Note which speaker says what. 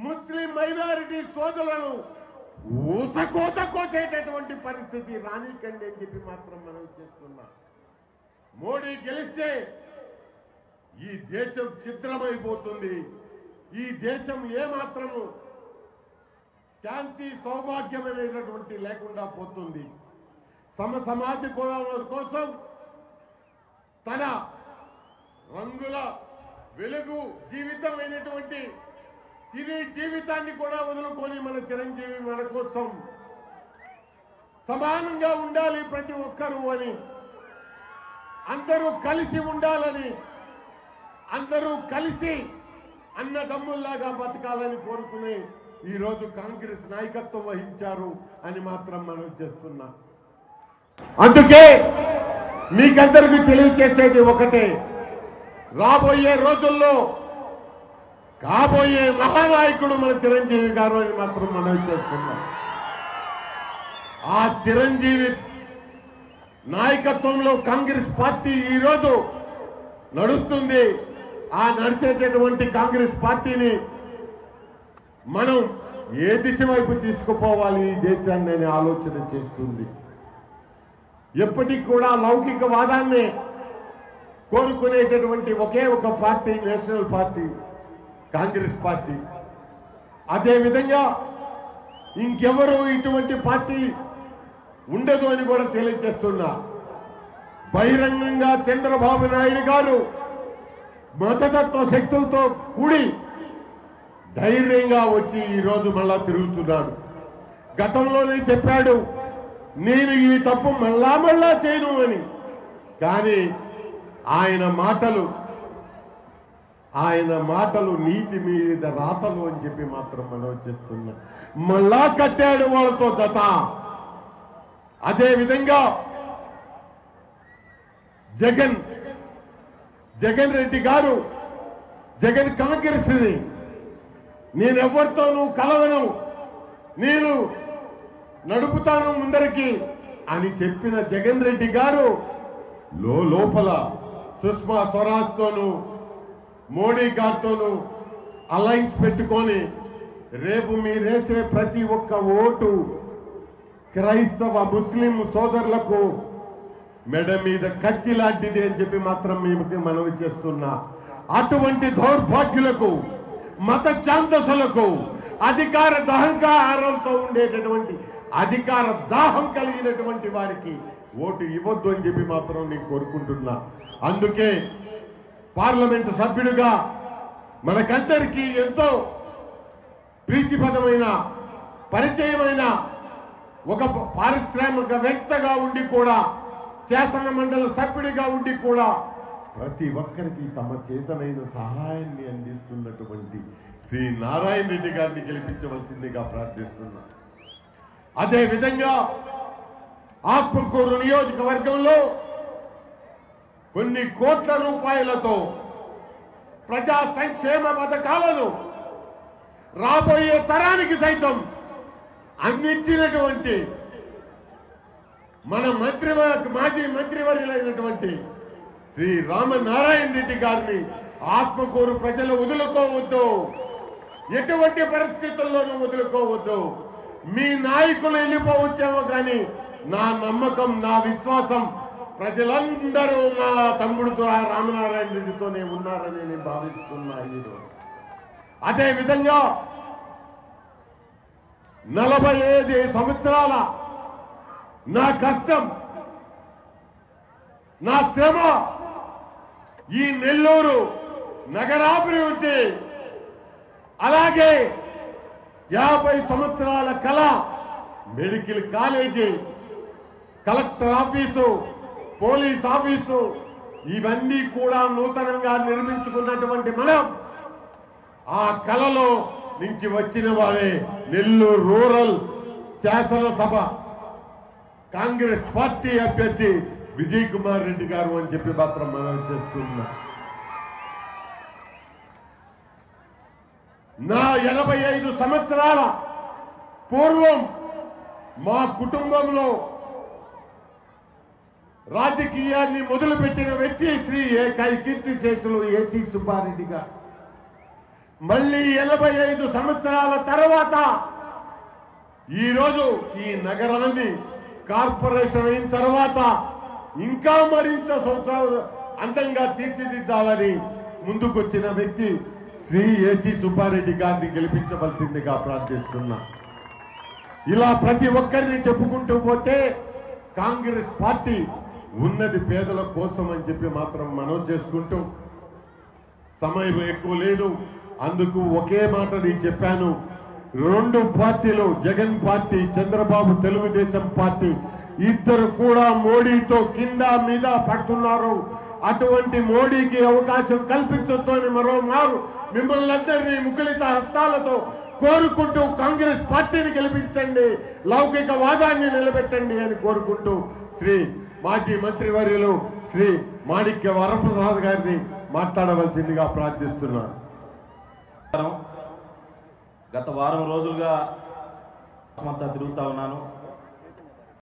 Speaker 1: ముస్లిం minority సోదరులను ఊసకోసేటటువంటి పరిస్థితి రానికండి అని చెప్పి మాత్రం మనం చేస్తున్నాం. మోడీ గెలిస్తే ఈ దేశం ఛిద్రమైపోతుంది. ఈ దేశం ఏమాత్రము శాంతి సౌభాగ్యమైనటువంటి లేకుండా పోతుంది. సమాజ గౌరవం కోసం తన రంగుల వెలుగు జీవితమైనటువంటి సినీ జీవితాన్ని కూడా వదులుకొని మన చిరంజీవి మన కోసం సమానంగా ఉండాలి ప్రతి ఒక్కరూ అని, అందరూ కలిసి ఉండాలని, అందరూ కలిసి అన్నదమ్ముల్లాగా బతకాలని కోరుకుని ఈరోజు కాంగ్రెస్ నాయకత్వం వహించారు అని మాత్రం మనం చేస్తున్నాం. అందుకే మీకందరికీ తెలియజేసేది ఒకటే, రాబోయే రోజుల్లో కాబోయే మహానాయకుడు మన చిరంజీవి గారు అని మాత్రం మనం చేస్తున్నాం. ఆ చిరంజీవి నాయకత్వంలో కాంగ్రెస్ పార్టీ ఈరోజు నడుస్తుంది. ఆ నడిచేటటువంటి కాంగ్రెస్ పార్టీని మనం ఏ దిశ వైపు తీసుకుపోవాలి ఈ దేశాన్ని అనే ఆలోచన చేస్తుంది. ఎప్పటికి కూడా లౌకికవాదాన్ని కోరుకునేటటువంటి ఒకే ఒక party national party Congress party. అదేవిధంగా ఇంకెవరు ఇటువంటి పార్టీ ఉండదు అని కూడా తెలియజేస్తున్నా. బహిరంగంగా చంద్రబాబు నాయుడు గారు మతతత్వ శక్తులతో కూడి ధైర్యంగా వచ్చి ఈరోజు మళ్ళా తిరుగుతున్నాడు. గతంలోనే చెప్పాడు నేను ఈ తప్పు మళ్ళా చేయను అని. కానీ ఆయన మాటలు నీతి మీద రాతలు అని చెప్పి మాత్రం మనం చేస్తున్నాం. మళ్ళా కట్టాడు వాళ్ళతో జత. అదేవిధంగా జగన్ రెడ్డి గారు జగన్ కాంగ్రెస్ నేనెవరితోనూ కలవను, నేను నడుపుతాను ముందరికి అని చెప్పిన జగన్ రెడ్డి గారు లోపల సుష్మా స్వరాజ్తోనూ మోడీ గారితోనూ అలయన్స్ పెట్టుకొని రేపు మీరేసే ప్రతి ఒక్క ఓటు క్రైస్తవ ముస్లిం సోదరులకు మెడ మీద కత్తి లాంటిది అని చెప్పి మాత్రం మీకు మనవి చేస్తున్నా. అటువంటి దౌర్భాగ్యులకు మత ఛాందసులకు అధికార దహంకారంతో ఉండేటటువంటి అధికార దాహం కలిగినటువంటి వారికి ఓటు ఇవ్వద్దు అని చెప్పి మాత్రం నేను కోరుకుంటున్నా. అందుకే పార్లమెంటు సభ్యుడిగా మనకందరికీ ఎంతో ప్రీతిపదమైన పరిచయమైన ఒక పారిశ్రామికవేత్తగా ఉండి కూడా శాసన మండలి సభ్యుడిగా ఉండి కూడా ప్రతి ఒక్కరికి తమ చేతనైన సహాయాన్ని అందిస్తున్నటువంటి శ్రీ నారాయణ రెడ్డి గారిని గెలిపించవలసిందిగా ప్రార్థిస్తున్నా. అదేవిధంగా ఆత్మకూరు నియోజకవర్గంలో కొన్ని కోట్ల రూపాయలతో ప్రజా సంక్షేమ పథకాలను రాబోయే తరానికి సైతం అందించినటువంటి మన మాజీ మంత్రివర్యులైనటువంటి శ్రీ రామనారాయణ రెడ్డి గారిని ఆత్మకూరు ప్రజలు వదులుకోవద్దు, ఎటువంటి పరిస్థితుల్లోనూ వదులుకోవద్దు. మీ నాయకులు వెళ్ళిపోవచ్చేమో కానీ నా నమ్మకం, నా విశ్వాసం ప్రజలందరూ మా తమ్ముడితో రామనారాయణ రెడ్డితోనే ఉన్నారని నేను భావిస్తున్నా. ఈరోజు అదేవిధంగా 45 సంవత్సరాల నా కష్టం, నా శ్రమ, ఈ నెల్లూరు నగరాభివృద్ధి, అలాగే 50 సంవత్సరాల కళ, medical college, collector office, police office, ఇవన్నీ కూడా నూతనంగా నిర్మించుకున్నటువంటి మనం ఆ కళలో నుంచి వచ్చిన వారే నెల్లూరు రూరల్ శాసనసభ కాంగ్రెస్ పార్టీ అభ్యర్థి విజయ్ కుమార్ రెడ్డి గారు అని చెప్పి మాత్రం మనం చేస్తున్నా. నా 85 సంవత్సరాల పూర్వం మా కుటుంబంలో రాజకీయాన్ని మొదలుపెట్టిన వ్యక్తి శ్రీ కీర్తి శేషులు ఏసీ సుబ్బారెడ్డి గారు. మళ్ళీ 85 సంవత్సరాల తర్వాత ఈరోజు ఈ నగరాన్ని కార్పొరేషన్ అయిన తర్వాత ఇంకా మరింత అందంగా తీర్చిదిద్దాలని ముందుకొచ్చిన వ్యక్తి శ్రీ ఏసీ సుబ్బారెడ్డి గారిని గెలిపించవలసిందిగా ప్రార్థిస్తున్నా. ఇలా ప్రతి ఒక్కరిని చెప్పుకుంటూ పోతే కాంగ్రెస్ పార్టీ ఉన్నది పేదల కోసం అని చెప్పి మాత్రం మనం చేసుకుంటూ సమయం ఎక్కువ లేదు. అందుకు ఒకే మాట నేను చెప్పాను. రెండు పార్టీలు, జగన్ పార్టీ, చంద్రబాబు తెలుగుదేశం పార్టీ, ఇద్దరు కూడా మోడీతో కింద మీద పడుతున్నారు. అటువంటి మోడీకి అవకాశం కల్పించొద్దు అని మరోమారు మిమ్మల్ని అందరినీ ముకులిత హస్తాలతో కోరుకుంటూ కాంగ్రెస్ పార్టీని గెలిపించండి, లౌకికవాదాన్ని నిలబెట్టండి అని కోరుకుంటూ శ్రీ మాజీ మంత్రివర్యులు శ్రీ మాణిక్య వరప్రసాద్ గారిని మాట్లాడవలసిందిగా ప్రార్థిస్తున్నాను.
Speaker 2: గత వారం రోజులుగా తిరుగుతా ఉన్నాను.